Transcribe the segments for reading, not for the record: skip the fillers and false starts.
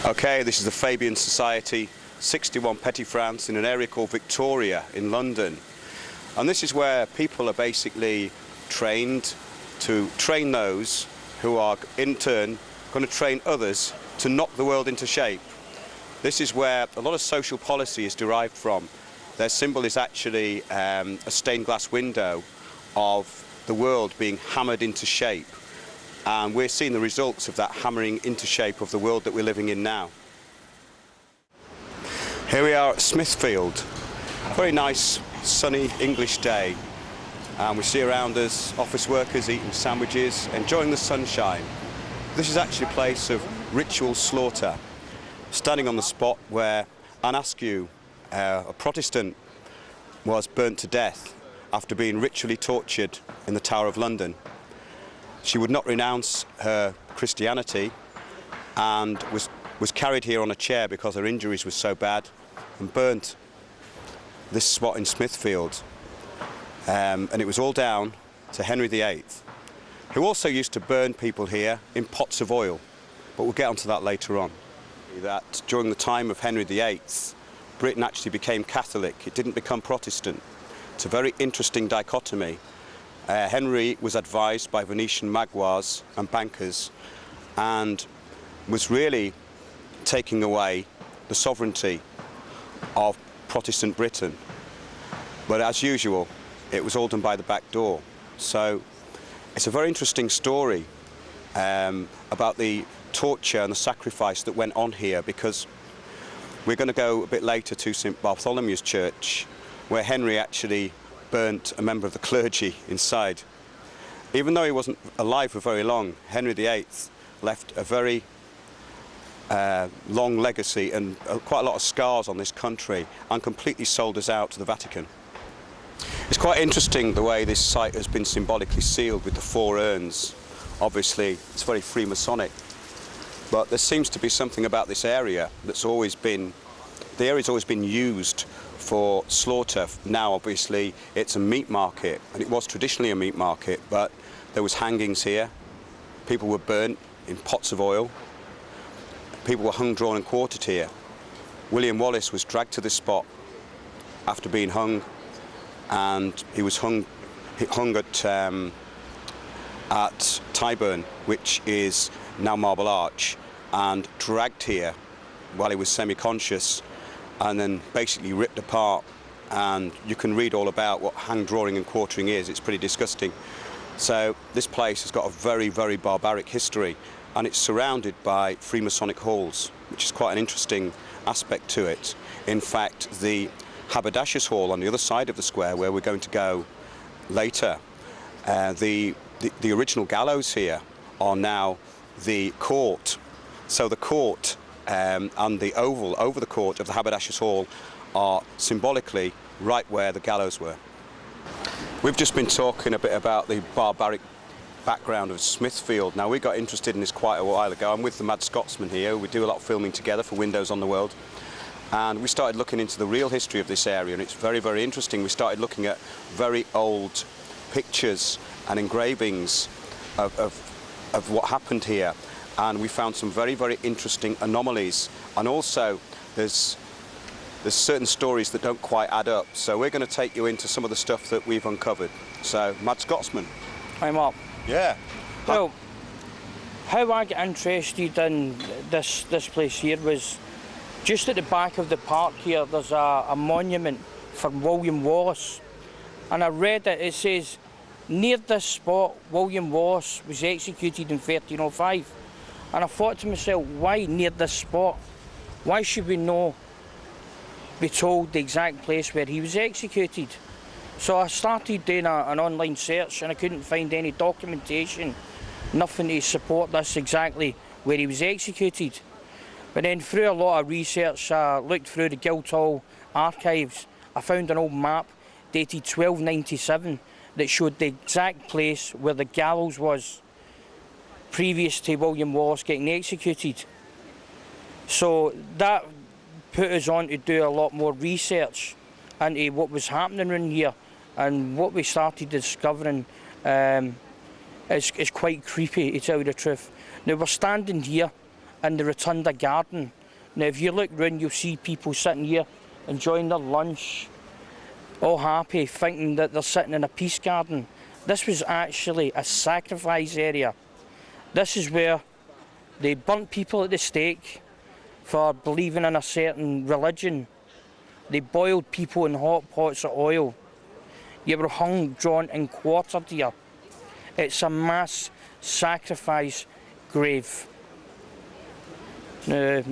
Okay, this is the Fabian Society, 61 Petit France, in an area called Victoria in London. And this is where people are basically trained to train those who are in turn going to train others to knock the world into shape. This is where a lot of social policy is derived from. Their symbol is actually a stained glass window of the world being hammered into shape. And we're seeing the results of that hammering into shape of the world that we're living in now. Here we are at Smithfield. Very nice, sunny English day. And we see around us office workers eating sandwiches, enjoying the sunshine. This is actually a place of ritual slaughter. Standing on the spot where Anne Askew, a Protestant, was burnt to death after being ritually tortured in the Tower of London. She would not renounce her Christianity and was carried here on a chair because her injuries were so bad and burnt this spot in Smithfield. And it was all down to Henry VIII, who also used to burn people here in pots of oil. But we'll get onto that later on. That during the time of Henry VIII, Britain actually became Catholic. It didn't become Protestant. It's a very interesting dichotomy. Henry was advised by Venetian magouars and bankers and was really taking away the sovereignty of Protestant Britain. But as usual, it was all done by the back door. So it's a very interesting story about the torture and the sacrifice that went on here, because we're going to go a bit later to St Bartholomew's Church, where Henry actually burnt a member of the clergy inside. Even though he wasn't alive for very long, Henry VIII left a very long legacy and quite a lot of scars on this country, and completely sold us out to the Vatican. It's quite interesting the way this site has been symbolically sealed with the 4 urns. Obviously, it's very Freemasonic, but there seems to be something about this area that's always been, the area's always been used for slaughter. Now obviously it's a meat market, and it was traditionally a meat market, but there was hangings here, people were burnt in pots of oil, people were hung, drawn and quartered here. William Wallace was dragged to this spot after being hung, and he was hung at Tyburn, which is now Marble Arch, and dragged here while he was semi-conscious, and then basically ripped apart. And you can read all about what hang drawing and quartering is. It's pretty disgusting. So this place has got a very, very barbaric history, and it's surrounded by Freemasonic halls, which is quite an interesting aspect to it. In fact, the Haberdashers' Hall on the other side of the square, where we're going to go later, the original gallows here are now the court. So the court and the oval over the court of the Haberdashers' Hall are symbolically right where the gallows were. We've just been talking a bit about the barbaric background of Smithfield. Now, we got interested in this quite a while ago. I'm with the Mad Scotsman here. We do a lot of filming together for Windows on the World. And we started looking into the real history of this area, and it's very, very interesting. We started looking at very old pictures and engravings of what happened here. And we found some very, very interesting anomalies. And also, there's certain stories that don't quite add up. So we're going to take you into some of the stuff that we've uncovered. So, Mad Scotsman. I'm up. Yeah. Well, how I got interested in this place here was just at the back of the park here. There's a monument for William Wallace, and I read it. It says, near this spot, William Wallace was executed in 1305. And I thought to myself, why near this spot? Why should we be told the exact place where he was executed? So I started doing an online search, and I couldn't find any documentation, nothing to support this exactly where he was executed. But then through a lot of research, I looked through the Guildhall archives. I found an old map dated 1297 that showed the exact place where the gallows was previous to William Wallace getting executed. So that put us on to do a lot more research into what was happening around here, and what we started discovering is quite creepy, to tell you the truth. Now, we're standing here in the Rotunda garden. Now if you look round, you'll see people sitting here enjoying their lunch, all happy, thinking that they're sitting in a peace garden. This was actually a sacrifice area. This is where they burnt people at the stake for believing in a certain religion. They boiled people in hot pots of oil. You were hung, drawn and quartered here. It's a mass sacrifice grave. Yeah,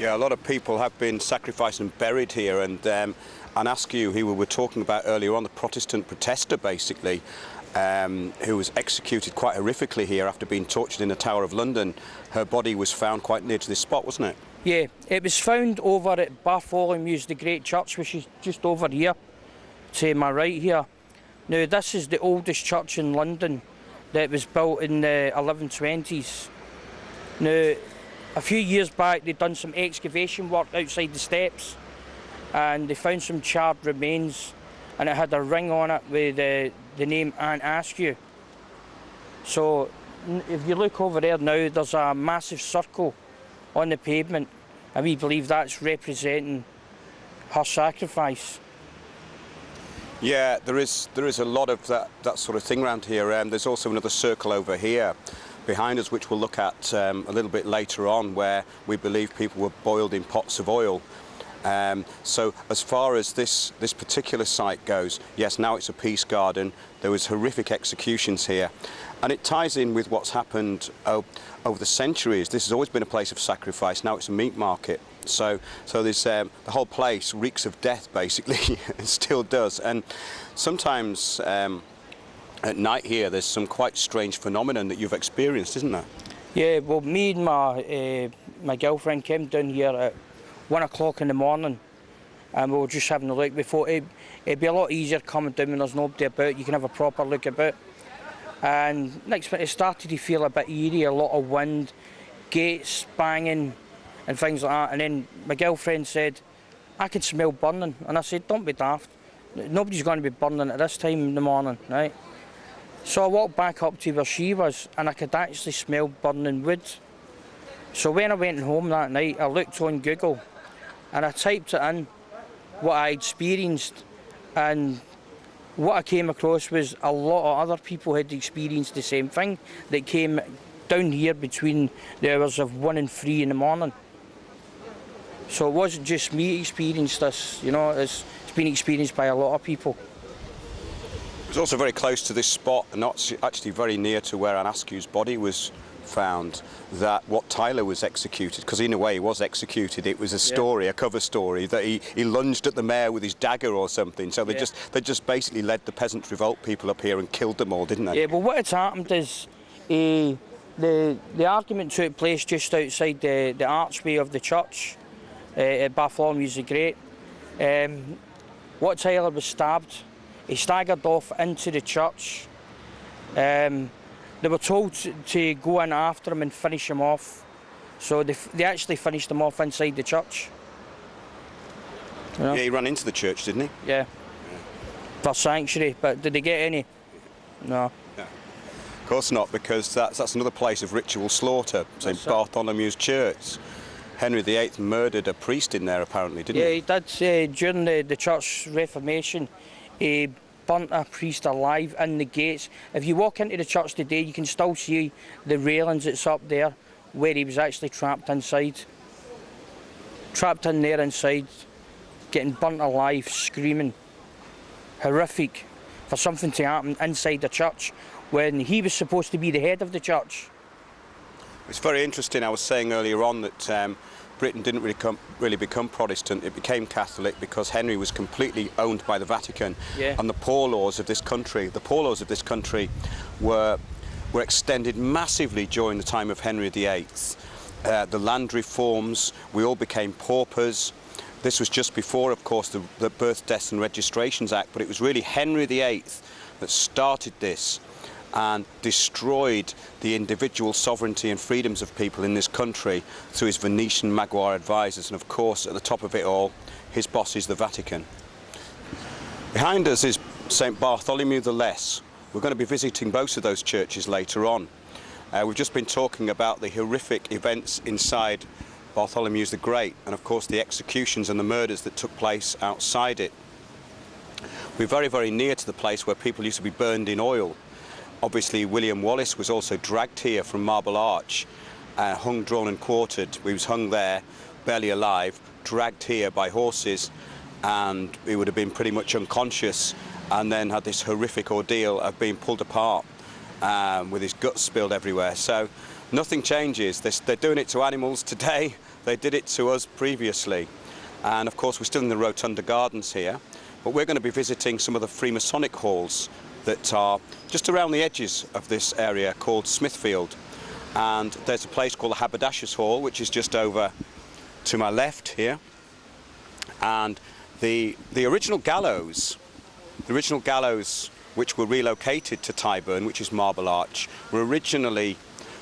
a lot of people have been sacrificed and buried here, and Askew, who we were talking about earlier on, the Protestant protester basically, who was executed quite horrifically here after being tortured in the Tower of London, her body was found quite near to this spot, wasn't it? Yeah, it was found over at Bartholomew's, the great church, which is just over here, to my right here. Now this is the oldest church in London that was built in the 1120s. Now, a few years back they'd done some excavation work outside the steps and they found some charred remains, and it had a ring on it with the name Aunt Askew. So if you look over there now, there's a massive circle on the pavement, and we believe that's representing her sacrifice. Yeah, there is a lot of that sort of thing around here. There's also another circle over here behind us, which we'll look at a little bit later on, where we believe people were boiled in pots of oil. So as far as this particular site goes, yes, now it's a peace garden. There was horrific executions here, and it ties in with what's happened over the centuries. This has always been a place of sacrifice. Now it's a meat market. So there's the whole place reeks of death, basically. It still does. And sometimes at night here, there's some quite strange phenomenon that you've experienced, isn't there? Yeah, well, me and my girlfriend came down here at 1 o'clock in the morning, and we were just having a look. Before it'd be a lot easier coming down when there's nobody about. You can have a proper look about. And next minute it started to feel a bit eerie, a lot of wind, gates banging and things like that. And then my girlfriend said, I can smell burning. And I said, don't be daft. Nobody's going to be burning at this time in the morning, right? So I walked back up to where she was, and I could actually smell burning wood. So when I went home that night, I looked on Google and I typed it in, what I experienced, and what I came across was a lot of other people had experienced the same thing that came down here between the hours of 1 and 3 in the morning. So it wasn't just me experienced this, you know, it's been experienced by a lot of people. It was also very close to this spot, and not actually very near to where Anne Askew's body was found, that Wat Tyler was executed, because in a way he was executed. It was a story, a cover story, that he lunged at the mayor with his dagger or something. So they just basically led the peasant revolt people up here and killed them all, didn't they? Yeah, well, what had happened is the argument took place just outside the archway of the church at Bartholomew's the Great. Wat Tyler was stabbed. He staggered off into the church. They were told to go in after him and finish him off. So they actually finished him off inside the church. You know? Yeah, he ran into the church, didn't he? Yeah. For sanctuary, but did they get any? No. No. Of course not, because that's another place of ritual slaughter, St Bartholomew's Church. Henry VIII murdered a priest in there, apparently, didn't he? Yeah, he did. During the church Reformation, he burnt a priest alive in the gates. If you walk into the church today, you can still see the railings that's up there where he was actually trapped inside. Trapped in there inside, getting burnt alive, screaming. Horrific for something to happen inside the church when he was supposed to be the head of the church. It's very interesting. I was saying earlier on that Britain didn't really become Protestant. It became Catholic because Henry was completely owned by the Vatican. Yeah. And the poor laws of this country, were extended massively during the time of Henry VIII. The land reforms, we all became paupers. This was just before, of course, the Birth, Deaths and Registrations Act, but it was really Henry VIII that started this and destroyed the individual sovereignty and freedoms of people in this country through his Venetian Maguire advisors, and of course at the top of it all, his boss is the Vatican. Behind us is St Bartholomew the Less. We're going to be visiting both of those churches later on. We've just been talking about the horrific events inside Bartholomew's the Great, and of course the executions and the murders that took place outside it. We're very, very near to the place where people used to be burned in oil. Obviously William Wallace was also dragged here from Marble Arch, hung, drawn and quartered. He was hung there, barely alive, dragged here by horses, and he would have been pretty much unconscious, and then had this horrific ordeal of being pulled apart with his guts spilled everywhere. So nothing changes. They're doing it to animals today. They did it to us previously. And of course we're still in the Rotunda Gardens here, but we're going to be visiting some of the Freemasonic halls that are just around the edges of this area called Smithfield. And there's a place called the Haberdashers' Hall, which is just over to my left here. And the original gallows which were relocated to Tyburn, which is Marble Arch, were originally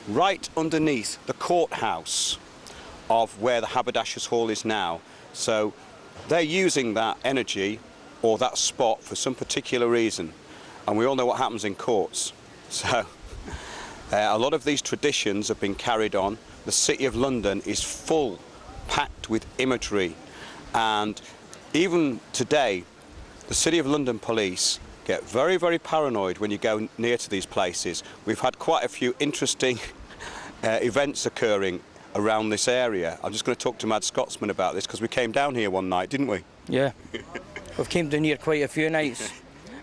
right underneath the courthouse of where the Haberdashers' Hall is now. So they're using that energy or that spot for some particular reason. And we all know what happens in courts. So a lot of these traditions have been carried on. The City of London is full, packed with imagery. And even today, the City of London police get very, very paranoid when you go near to these places. We've had quite a few interesting events occurring around this area. I'm just going to talk to Mad Scotsman about this because we came down here one night, didn't we? Yeah, we've came down here quite a few nights,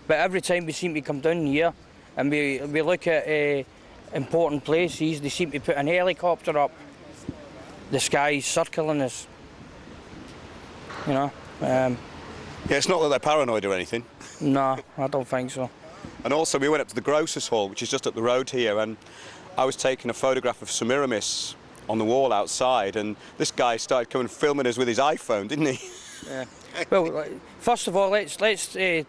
but every time we seem to come down here and we look at important places, they seem to put an helicopter up. The sky's circling us, you know. Yeah, it's not that they're paranoid or anything. No, I don't think so. And also we went up to the Grocers' Hall, which is just up the road here, and I was taking a photograph of Semiramis on the wall outside, and this guy started coming filming us with his iPhone, didn't he? Yeah. Well, first of all, let's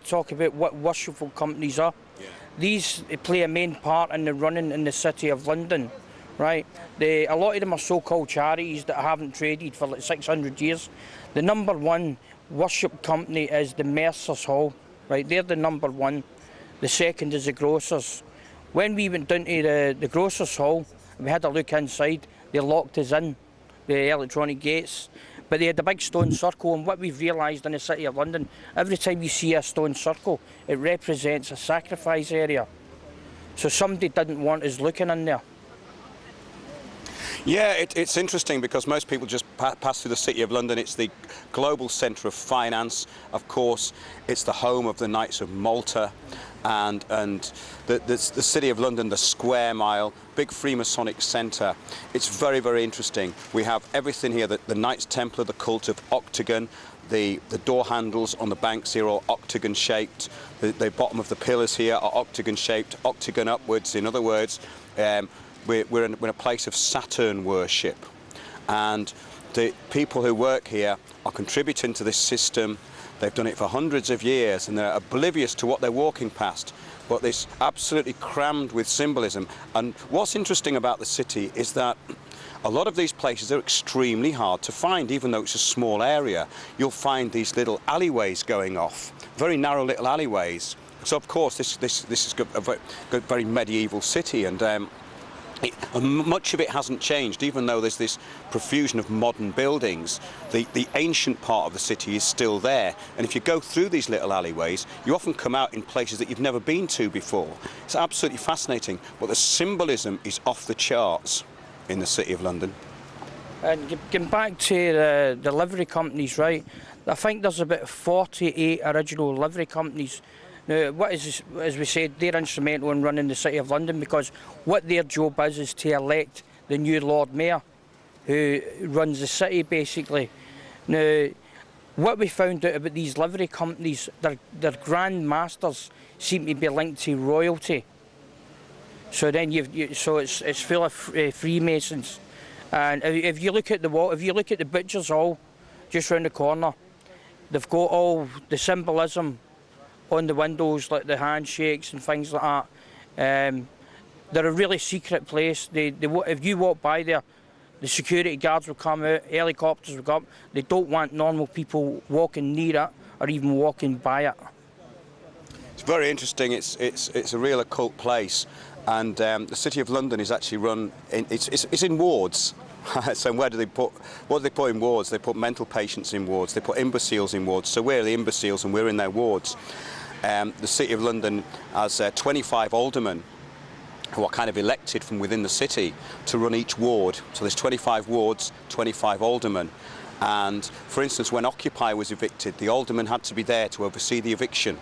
talk about what worshipful companies are. Yeah. These play a main part in the running in the City of London, right? A lot of them are so-called charities that haven't traded for like 600 years. The number one worship company is the Mercers' Hall, right? They're the number one. The second is the Grocers'. When we went down to the Grocers' Hall, we had a look inside. They locked us in, the electronic gates, but they had a big stone circle, and what we've realised in the City of London, every time you see a stone circle, it represents a sacrifice area. So somebody didn't want us looking in there. Yeah, it's interesting because most people just pass through the City of London. It's the global centre of finance. Of course, it's the home of the Knights of Malta, and the City of London, the Square Mile, big Freemasonic centre. It's very, very interesting. We have everything here, the Knights Templar, the cult of Octagon, the door handles on the banks here are octagon shaped, the bottom of the pillars here are octagon shaped, octagon upwards. In other words, we're in a place of Saturn worship, and the people who work here are contributing to this system. They've done it for hundreds of years, and they're oblivious to what they're walking past, but it's absolutely crammed with symbolism. And what's interesting about the city is that a lot of these places are extremely hard to find, even though it's a small area. You'll find these little alleyways going off, very narrow little alleyways. So of course this is a very medieval city, and much of it hasn't changed, even though there's this profusion of modern buildings. The ancient part of the city is still there, and if you go through these little alleyways, you often come out in places that you've never been to before. It's absolutely fascinating, but the symbolism is off the charts in the City of London. And getting back to the livery companies, right? I think there's about 48 original livery companies. Now, as we said, they're instrumental in running the City of London, because what their job is to elect the new Lord Mayor, who runs the city basically. Now, what we found out about these livery companies, their grand masters seem to be linked to royalty. So then so it's full of Freemasons. And if you look at the wall, if you look at the Butcher's Hall, just round the corner, they've got all the symbolism on the windows, like the handshakes and things like that. They're a really secret place. If you walk by there, the security guards will come out, helicopters will come. They don't want normal people walking near it or even walking by it. It's very interesting. It's a real occult place, And the City of London is actually run, it's in wards. So what do they put in wards? They put mental patients in wards, they put imbeciles in wards. So we're the imbeciles and we're in their wards. The City of London has 25 aldermen who are kind of elected from within the city to run each ward. So there's 25 wards, 25 aldermen. And for instance, when Occupy was evicted, the aldermen had to be there to oversee the eviction.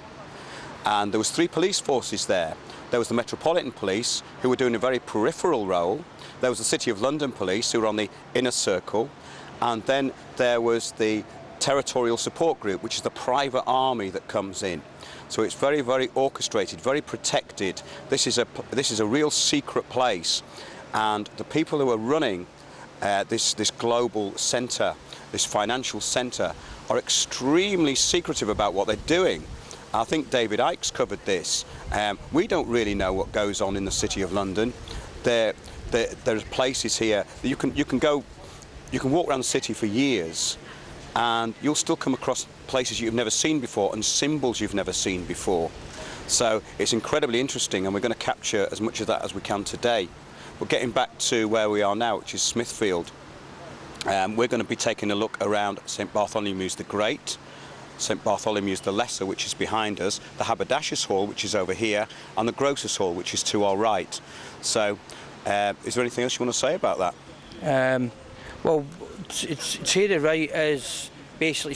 And there was 3 police forces there. There was the Metropolitan Police, who were doing a very peripheral role. There was the City of London Police, who were on the inner circle. And then there was the Territorial Support Group, which is the private army that comes in. So it's very, very orchestrated, very protected. This is a real secret place. And the people who are running this global centre, this financial centre, are extremely secretive about what they're doing. I think David Icke's covered this. We don't really know what goes on in the City of London. There's places here that you can walk around the city for years, and you'll still come across places you've never seen before and symbols you've never seen before. So it's incredibly interesting, and we're going to capture as much of that as we can today. But getting back to where we are now, which is Smithfield, we're going to be taking a look around St Bartholomew's the Great, St Bartholomew's the Lesser, which is behind us, the Haberdashers' Hall, which is over here, and the Grocers' Hall, which is to our right. So is there anything else you want to say about that? Well, to the right is basically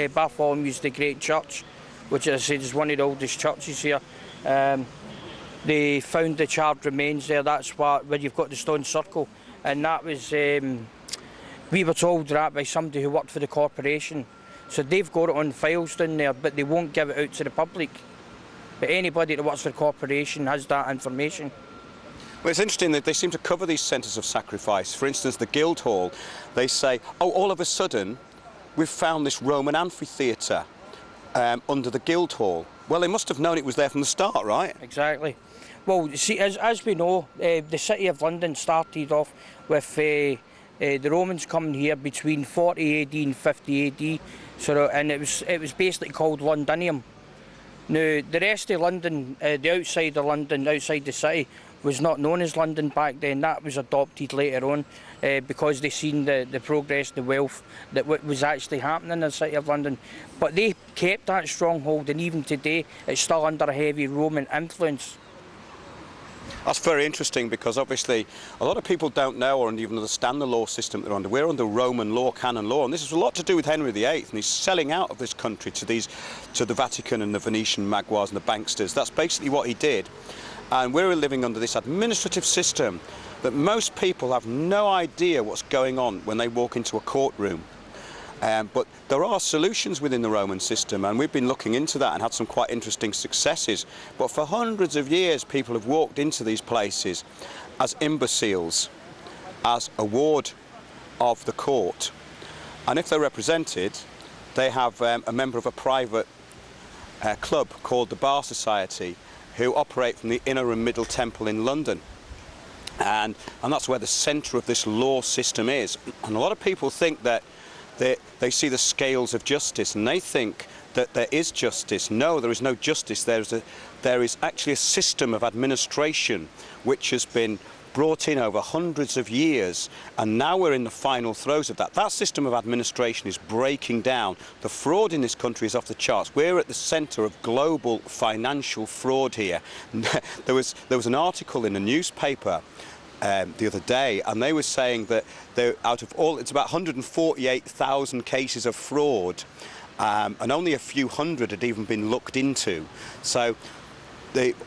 Bartholomew's the Great Church, which as I said is one of the oldest churches here. They found the charred remains there. That's where you've got the stone circle, and that was we were told that by somebody who worked for the corporation. So they've got it on files down there, but they won't give it out to the public. But anybody that works for the corporation has that information. Well, it's interesting that they seem to cover these centres of sacrifice. For instance, the Guildhall, they say, oh, all of a sudden, we've found this Roman amphitheatre under the Guildhall. Well, they must have known it was there from the start, right? Exactly. Well, see, as we know, the City of London started off with the Romans coming here between 40 AD and 50 AD, so, and it was basically called Londinium. Now, the rest of London, the outside of London, outside the city, was not known as London back then. That was adopted later on because they seen the progress, the wealth that was actually happening in the City of London. But they kept that stronghold, and even today it's still under a heavy Roman influence. That's very interesting, because obviously a lot of people don't know or even understand the law system they're under. We're under Roman law, canon law, and this has a lot to do with Henry VIII, and he's selling out of this country to the Vatican and the Venetian Magwars and the banksters. That's basically what he did. And we're living under this administrative system that most people have no idea what's going on when they walk into a courtroom. But there are solutions within the Roman system, and we've been looking into that and had some quite interesting successes. But for hundreds of years, people have walked into these places as imbeciles, as a ward of the court. And if they're represented, they have a member of a private club called the Bar Society, who operate from the Inner and Middle Temple in London. And that's where the centre of this law system is. And a lot of people think that they see the scales of justice, and they think that there is justice. No, there is no justice. There is actually a system of administration which has been brought in over hundreds of years, and now we're in the final throes of that. That system of administration is breaking down. The fraud in this country is off the charts. We're at the centre of global financial fraud here. There was an article in a newspaper the other day, and they were saying that out of all, it's about 148,000 cases of fraud, and only a few hundred had even been looked into. So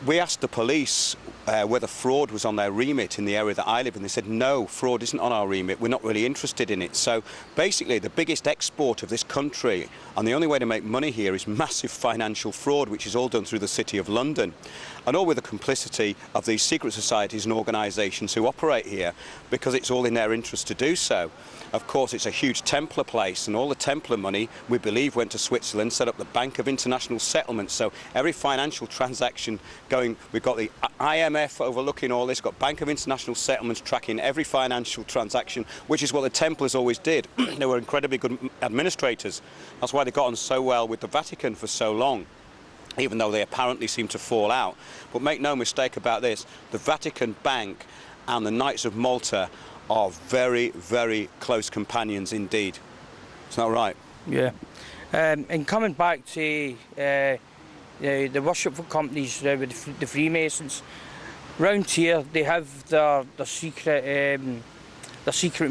we asked the police whether fraud was on their remit in the area that I live in. They said, no, fraud isn't on our remit, we're not really interested in it. So basically the biggest export of this country, and the only way to make money here, is massive financial fraud, which is all done through the City of London, and all with the complicity of these secret societies and organisations who operate here, because it's all in their interest to do so. Of course, it's a huge Templar place, and all the Templar money, we believe, went to Switzerland, set up the Bank of International Settlements. So every financial transaction going, we've got the IMF overlooking all this, got Bank of International Settlements tracking every financial transaction, which is what the Templars always did. They were incredibly good administrators. That's why they got on so well with the Vatican for so long. even though they apparently seem to fall out. But make no mistake about this, the Vatican Bank and the Knights of Malta are very, very close companions indeed. Isn't that right? Yeah. And coming back to the worshipful companies with the Freemasons, round here they have their secret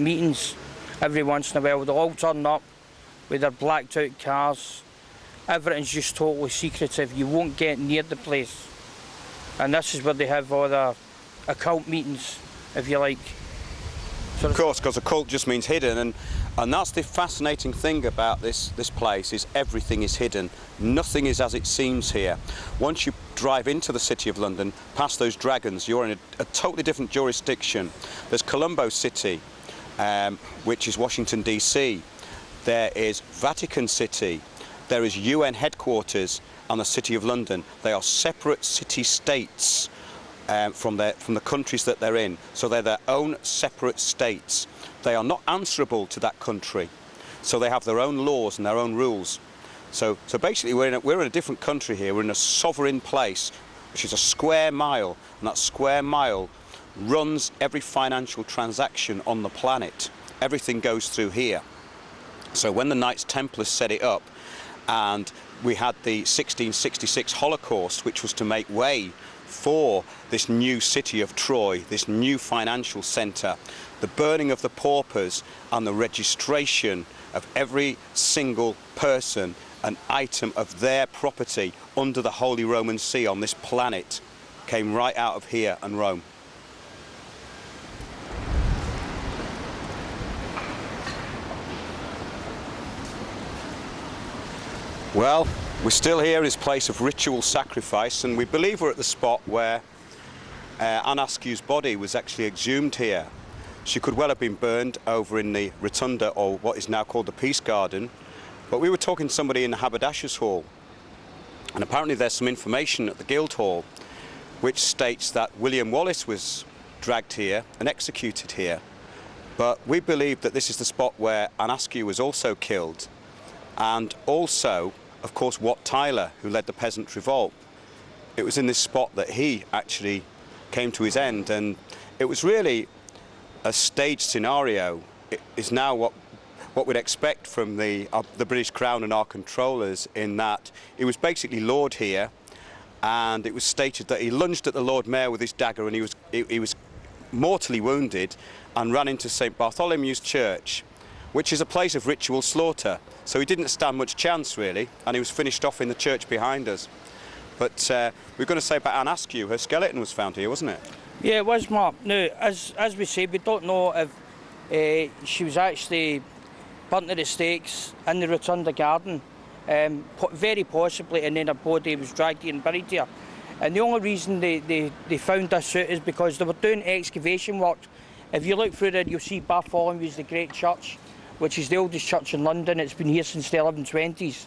meetings every once in a while. They'll all turn up with their blacked out cars. Everything's just totally secretive. You won't get near the place. And this is where they have all their occult meetings, if you like. Of course, because occult just means hidden, and that's the fascinating thing about this place, is everything is hidden. Nothing is as it seems here. Once you drive into the City of London, past those dragons, you're in a totally different jurisdiction. There's Colombo City, which is Washington DC. There is Vatican City. There is UN headquarters and the City of London. They are separate city-states from the countries that they're in. So they're their own separate states. They are not answerable to that country. So they have their own laws and their own rules. So basically we're in a different country here. We're in a sovereign place, which is a square mile. And that square mile runs every financial transaction on the planet. Everything goes through here. So when the Knights Templars set it up, and we had the 1666 Holocaust, which was to make way for this new city of Troy, this new financial centre, the burning of the paupers and the registration of every single person and item of their property under the Holy Roman See on this planet came right out of here and Rome. Well, we're still here in this place of ritual sacrifice, and we believe we're at the spot where Anne Askew's body was actually exhumed here. She could well have been burned over in the Rotunda, or what is now called the Peace Garden, but we were talking to somebody in the Haberdashers' Hall, and apparently there's some information at the Guildhall which states that William Wallace was dragged here and executed here. But we believe that this is the spot where Anne Askew was also killed, and also, of course, Wat Tyler, who led the Peasant Revolt. It was in this spot that he actually came to his end, and it was really a staged scenario. It is now what we'd expect from the British Crown and our controllers, in that he was basically lord here, and it was stated that he lunged at the Lord Mayor with his dagger, and he was mortally wounded and ran into St Bartholomew's Church, which is a place of ritual slaughter. So he didn't stand much chance, really, and he was finished off in the church behind us. But we're going to say about Anne Askew, her skeleton was found here, wasn't it? Yeah, it was, Mark. Now, as we say, we don't know if she was actually burnt at the stakes in the Rotunda Garden, very possibly, and then her body was dragged here and buried here. And the only reason they found this out is because they were doing excavation work. If you look through there, you'll see Bartholomew's the Great Church, which is the oldest church in London. It's been here since the 1120s.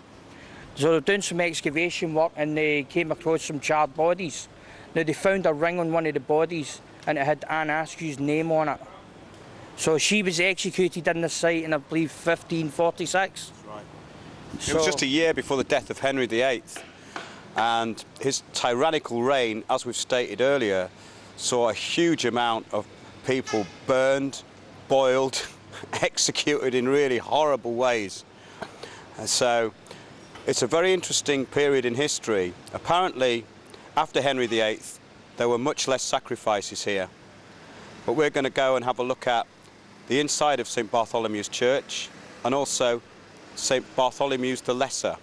So they're doing some excavation work, and they came across some charred bodies. Now they found a ring on one of the bodies, and it had Anne Askew's name on it. So she was executed in this site in, I believe, 1546. That's right. It was just a year before the death of Henry VIII, and his tyrannical reign, as we've stated earlier, saw a huge amount of people burned, boiled, executed in really horrible ways. And so it's a very interesting period in history. Apparently, after Henry VIII, there were much less sacrifices here. But we're going to go and have a look at the inside of St Bartholomew's Church, and also St Bartholomew's the Lesser,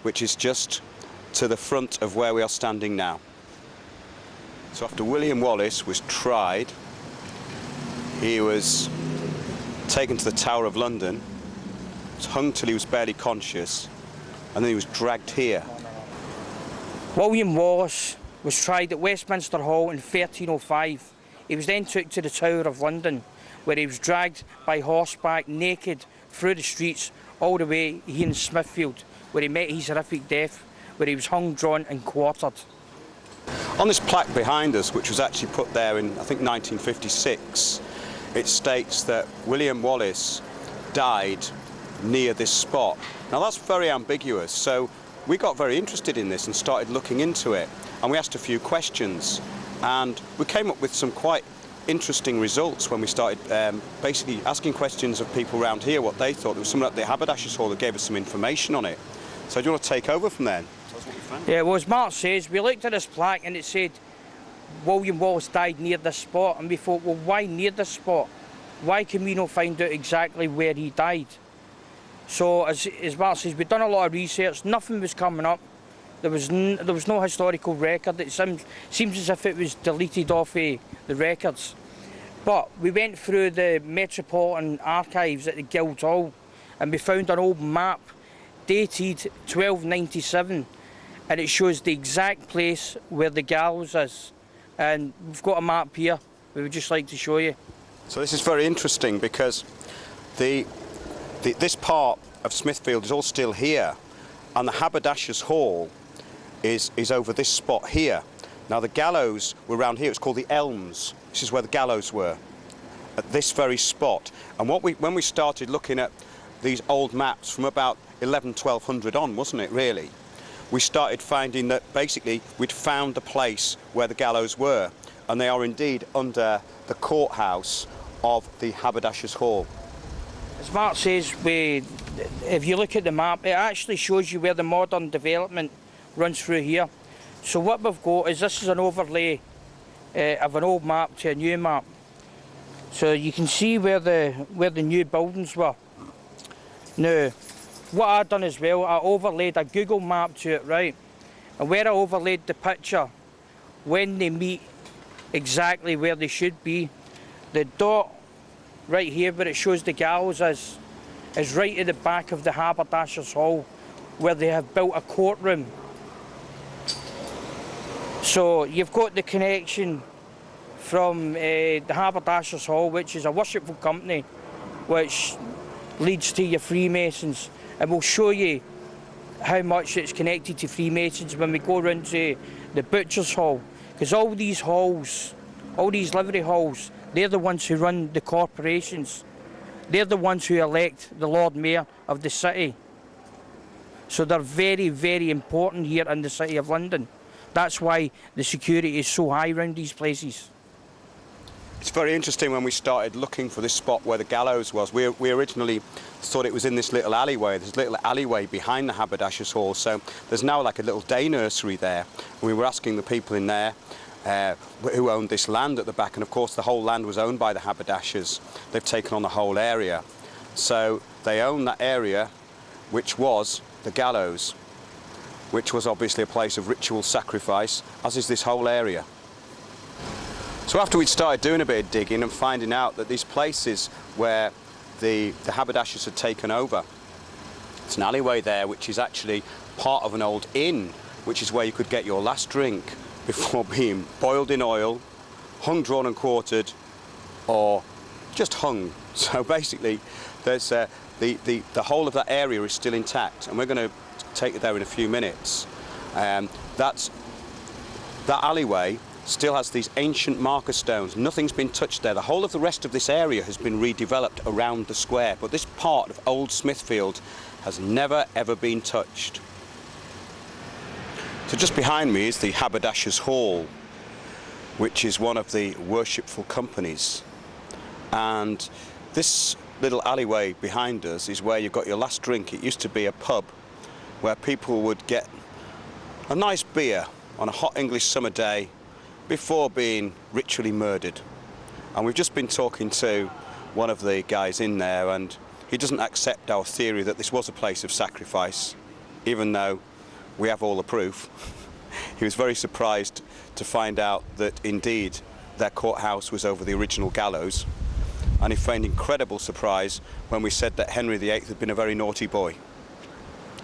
which is just to the front of where we are standing now. So after William Wallace was tried, he was taken to the Tower of London, was hung till he was barely conscious, and then he was dragged here. William Wallace was tried at Westminster Hall in 1305. He was then took to the Tower of London, where he was dragged by horseback, naked, through the streets, all the way here in Smithfield, where he met his horrific death, where he was hung, drawn and quartered. On this plaque behind us, which was actually put there in, I think, 1956, it states that William Wallace died near this spot. Now that's very ambiguous, so we got very interested in this and started looking into it, and we asked a few questions, and we came up with some quite interesting results when we started basically asking questions of people around here what they thought. There was someone at the Haberdashers' Hall that gave us some information on it. So do you want to take over from there? Tell us what you found. Yeah, well, as Mark says, we looked at this plaque and it said William Wallace died near this spot, and we thought, well, why near this spot? Why can we not find out exactly where he died? So as Mark says, we've done a lot of research, nothing was coming up. There was no historical record. It seems as if it was deleted off the records. But we went through the Metropolitan Archives at the Guildhall and we found an old map dated 1297, and it shows the exact place where the gallows is. And we've got a map here we would just like to show you. So this is very interesting because this part of Smithfield is all still here, and the Haberdashers' Hall is over this spot here. Now the gallows were around here. It's called the Elms. This is where the gallows were, at this very spot. And when we started looking at these old maps from about 1200 on, wasn't it really? We started finding that basically we'd found the place where the gallows were, and they are indeed under the courthouse of the Haberdashers' Hall. As Mark says, if you look at the map, it actually shows you where the modern development runs through here. So what we've got is this is an overlay of an old map to a new map. So you can see where the new buildings were. Now, what I've done as well, I overlaid a Google map to it, right? And where I overlaid the picture, when they meet exactly where they should be, the dot right here where it shows the gallows is right at the back of the Haberdashers' Hall, where they have built a courtroom. So you've got the connection from the Haberdashers' Hall, which is a worshipful company, which leads to your Freemasons. And we'll show you how much it's connected to Freemasons when we go around to the Butcher's Hall. Because all these halls, all these livery halls, they're the ones who run the corporations. They're the ones who elect the Lord Mayor of the city. So they're very, very important here in the City of London. That's why the security is so high around these places. It's very interesting when we started looking for this spot where the gallows was. We originally thought it was in this little alleyway. There's a little alleyway behind the Haberdashers' Hall, so there's now like a little day nursery there. And we were asking the people in there who owned this land at the back, and of course the whole land was owned by the Haberdashers. They've taken on the whole area. So they own that area, which was the gallows, which was obviously a place of ritual sacrifice, as is this whole area. So after we'd started doing a bit of digging and finding out that these places where the Haberdashers had taken over, it's an alleyway there which is actually part of an old inn, which is where you could get your last drink before being boiled in oil, hung, drawn and quartered, or just hung. So basically there's the whole of that area is still intact, and we're going to take you there in a few minutes. That alleyway still has these ancient marker stones. Nothing's been touched there. The whole of the rest of this area has been redeveloped around the square, but this part of old Smithfield has never ever been touched. So just behind me is the Haberdashers' Hall, which is one of the worshipful companies. And this little alleyway behind us is where you got your last drink. It used to be a pub where people would get a nice beer on a hot English summer day before being ritually murdered. And we've just been talking to one of the guys in there, and he doesn't accept our theory that this was a place of sacrifice, even though we have all the proof. He was very surprised to find out that indeed their courthouse was over the original gallows, and he found incredible surprise when we said that Henry VIII had been a very naughty boy. Do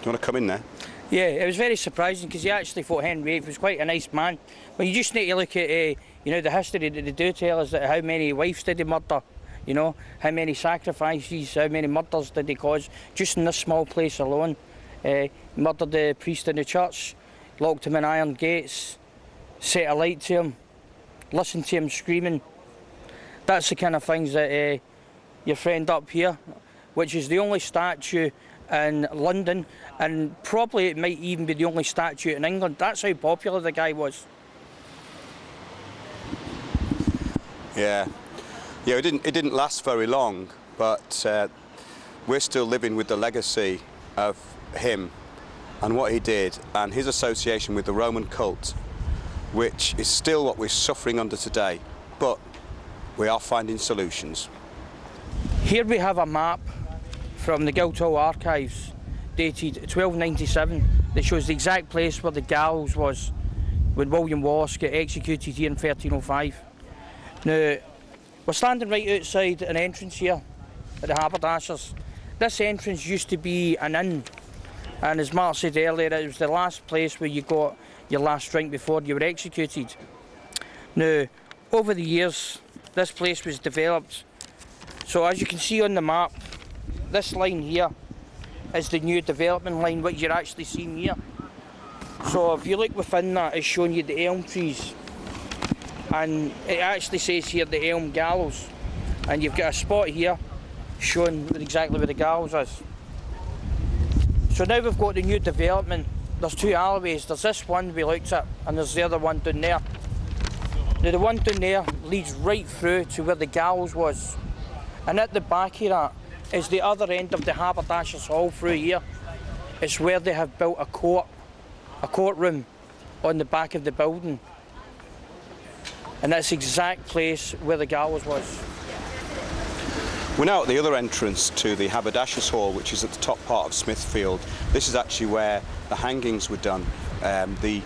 you want to come in there? Yeah, it was very surprising because he actually thought Henry VIII was quite a nice man. But you just need to look at, the history that they do tell us, that how many wives did he murder, how many sacrifices, how many murders did he cause, just in this small place alone. Murdered the priest in the church, locked him in iron gates, set a light to him, listened to him screaming. That's the kind of things that your friend up here, which is the only statue in London, and probably it might even be the only statue in England. That's how popular the guy was. Yeah, it didn't last very long, but we're still living with the legacy of him and what he did and his association with the Roman cult, which is still what we're suffering under today, but we are finding solutions. Here we have a map from the Guildhall Archives, dated 1297, that shows the exact place where the gallows was when William Wallace got executed here in 1305. Now, we're standing right outside an entrance here at the Haberdashers. This entrance used to be an inn, and as Mark said earlier, it was the last place where you got your last drink before you were executed. Now, over the years, this place was developed. So as you can see on the map, this line here is the new development line, which you're actually seeing here. So if you look within that, it's showing you the elm trees. And it actually says here the elm gallows. And you've got a spot here showing exactly where the gallows is. So now we've got the new development. There's two alleyways. There's this one we looked at, and there's the other one down there. Now the one down there leads right through to where the gallows was. And at the back of that is the other end of the Haberdashers' Hall through here. It's where they have built a courtroom on the back of the building. And that's the exact place where the gallows was. We're now at the other entrance to the Haberdashers' Hall, which is at the top part of Smithfield. This is actually where the hangings were done. The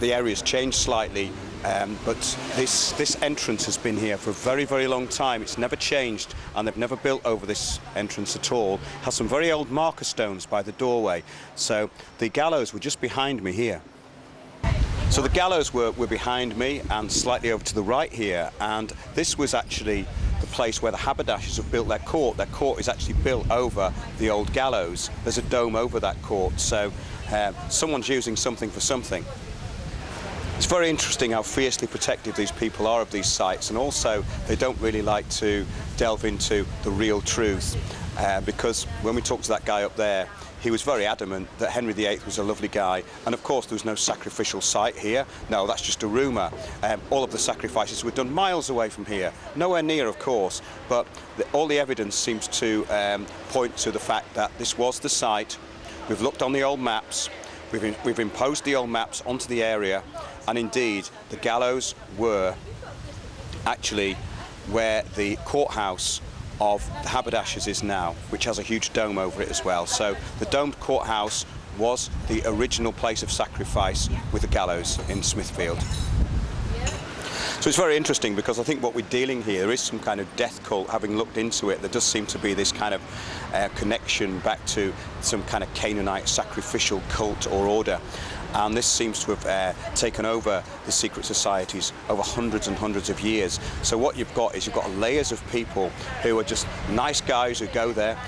area's changed slightly, but this entrance has been here for a very, very long time. It's never changed, and they've never built over this entrance at all. It has some very old marker stones by the doorway. So the gallows were just behind me here. So the gallows were behind me and slightly over to the right here, and this was actually the place where the haberdashers have built their court. Their court is actually built over the old gallows. There's a dome over that court, so someone's using something for something. It's very interesting how fiercely protective these people are of these sites, and also they don't really like to delve into the real truth, because when we talked to that guy up there, he was very adamant that Henry VIII was a lovely guy, and of course there was no sacrificial site here. No, that's just a rumour. All of the sacrifices were done miles away from here, nowhere near of course, but all the evidence seems to point to the fact that this was the site. We've looked on the old maps, we've imposed the old maps onto the area, and indeed the gallows were actually where the courthouse of the Haberdashers is now, which has a huge dome over it as well. So the domed courthouse was the original place of sacrifice with the gallows in Smithfield. So it's very interesting, because I think what we're dealing here is some kind of death cult. Having looked into it, there does seem to be this kind of connection back to some kind of Canaanite sacrificial cult or order. And this seems to have taken over the secret societies over hundreds and hundreds of years. So what you've got is you've got layers of people who are just nice guys who go there.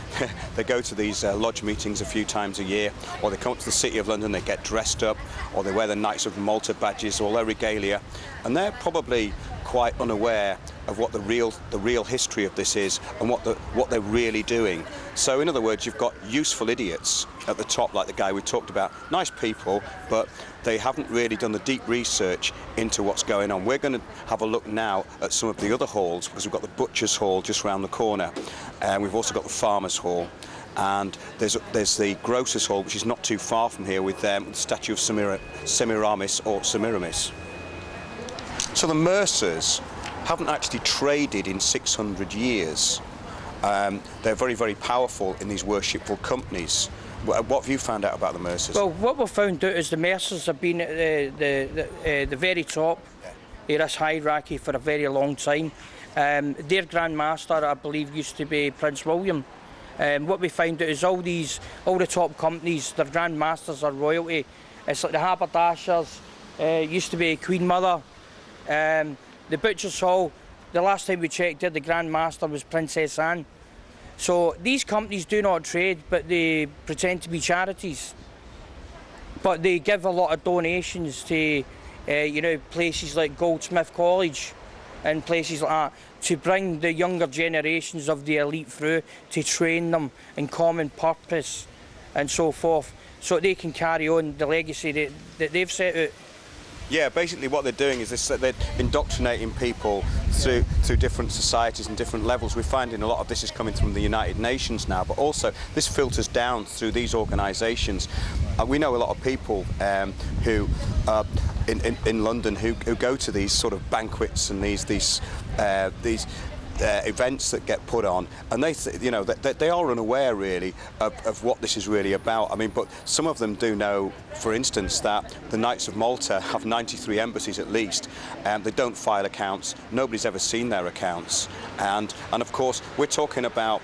They go to these lodge meetings a few times a year, or they come up to the City of London, they get dressed up, or they wear the Knights of Malta badges or their regalia, and they're probably quite unaware of what the real history of this is and what they're really doing. So in other words, you've got useful idiots at the top, like the guy we talked about, nice people, but they haven't really done the deep research into what's going on. We're going to have a look now at some of the other halls, because we've got the Butcher's Hall just round the corner, and we've also got the Farmer's Hall, and there's the Grocer's Hall, which is not too far from here, with the statue of Semiramis or Semiramis. So the Mercers haven't actually traded in 600 years. They're very, very powerful in these worshipful companies. What have you found out about the Mercers? Well, what we've found out is the Mercers have been at the very top of this hierarchy for a very long time. Their Grand Master, I believe, used to be Prince William. What we find out is all the top companies, their Grand Masters are royalty. It's like the Haberdashers, used to be Queen Mother. The Butcher's Hall, the last time we checked there, the Grand Master was Princess Anne. So these companies do not trade, but they pretend to be charities. But they give a lot of donations to, places like Goldsmith College and places like that. to bring the younger generations of the elite through, to train them in common purpose and so forth, so they can carry on the legacy that they've set out. Yeah, basically what they're doing is they're indoctrinating people through different societies and different levels. We're finding a lot of this is coming from the United Nations now, but also this filters down through these organisations. We know a lot of people who in London who go to these sort of banquets and these events that get put on, and they are unaware really of what this is really about. I mean, but some of them do know, for instance, that the Knights of Malta have 93 embassies at least, and they don't file accounts. Nobody's ever seen their accounts, and of course we're talking about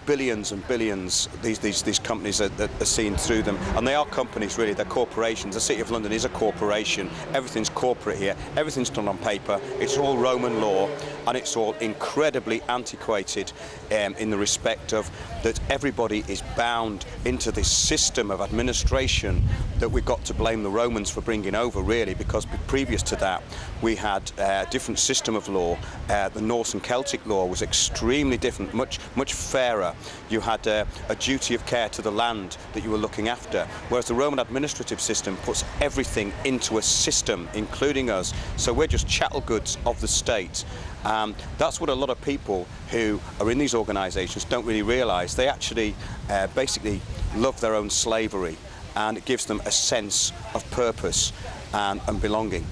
billions and billions. These companies are seen through them, and they are companies really. They're corporations. The City of London is a corporation. Everything's corporate here. Everything's done on paper. It's all Roman law, and it's all incredibly antiquated in the respect of that everybody is bound into this system of administration that we've got to blame the Romans for bringing over, really, because previous to that we had a different system of law. The Norse and Celtic law was extremely different, much fairer. You had a duty of care to the land that you were looking after, whereas the Roman administrative system puts everything into a system, including us, so we're just chattel goods of the state. That's what a lot of people who are in these organisations don't really realise. They actually basically love their own slavery, and it gives them a sense of purpose and belonging.